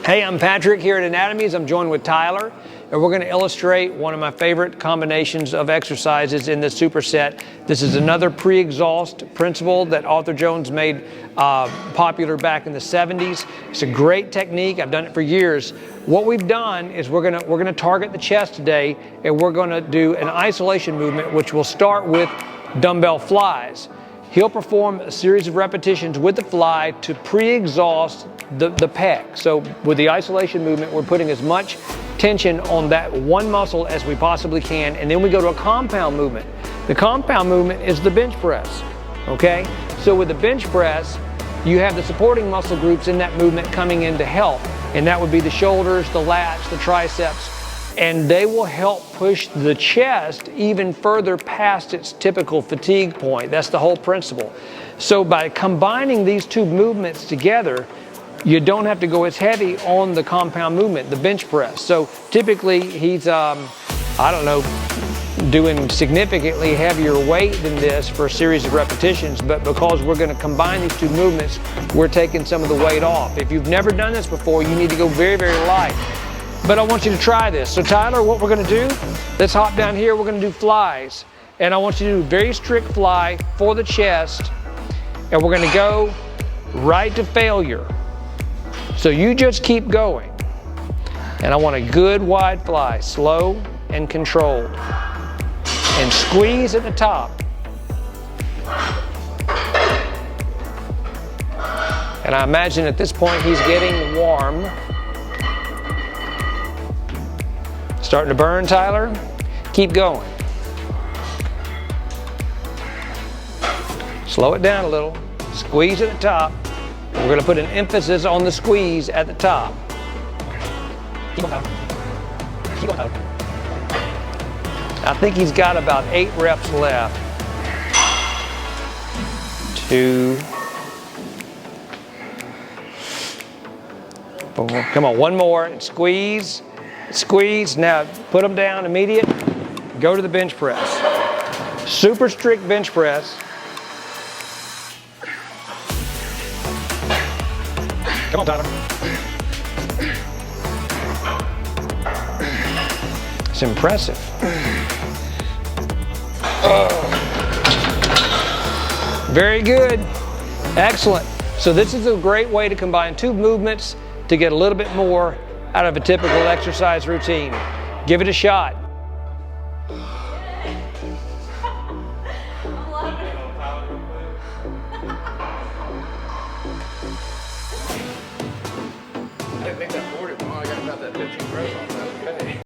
Hey, I'm Patrick here at Anatomies. I'm joined with Tyler, and we're going to illustrate one of my favorite combinations of exercises in this superset. This is another pre-exhaust principle that Arthur Jones made popular back in the 70s. It's a great technique. I've done it for years. What we've done is we're going to target the chest today, and we're going to do an isolation movement, which will start with dumbbell flies. He'll perform a series of repetitions with the fly to pre-exhaust the pec. So with the isolation movement, we're putting as much tension on that one muscle as we possibly can, and then we go to a compound movement. The compound movement is the bench press, okay? So with the bench press, you have the supporting muscle groups in that movement coming in to help, and that would be the shoulders, the lats, the triceps, and they will help push the chest even further past its typical fatigue point. That's the whole principle. So by combining these two movements together, you don't have to go as heavy on the compound movement, the bench press. So typically he's, doing significantly heavier weight than this for a series of repetitions, but because we're going to combine these two movements, we're taking some of the weight off. If you've never done this before, you need to go very, very light. But I want you to try this. So Tyler, what we're going to do, let's hop down here. We're going to do flies. And I want you to do a very strict fly for the chest. And we're going to go right to failure. So you just keep going. And I want a good wide fly, slow and controlled. And squeeze at the top. And I imagine at this point he's getting warm. Starting to burn, Tyler? Keep going. Slow it down a little. Squeeze at the top. We're going to put an emphasis on the squeeze at the top. Keep on, Tyler. Keep on, Tyler. I think he's got about 8 reps left. 2, 4. Come on, one more. And squeeze. Squeeze. Now put them down immediate. Go to the bench press. Super strict bench press. Come on, Tyler. It's impressive. Very good. Excellent. So this is a great way to combine two movements to get a little bit more out of a typical exercise routine. Give it a shot. I didn't make that 40, I got about that 15 press on.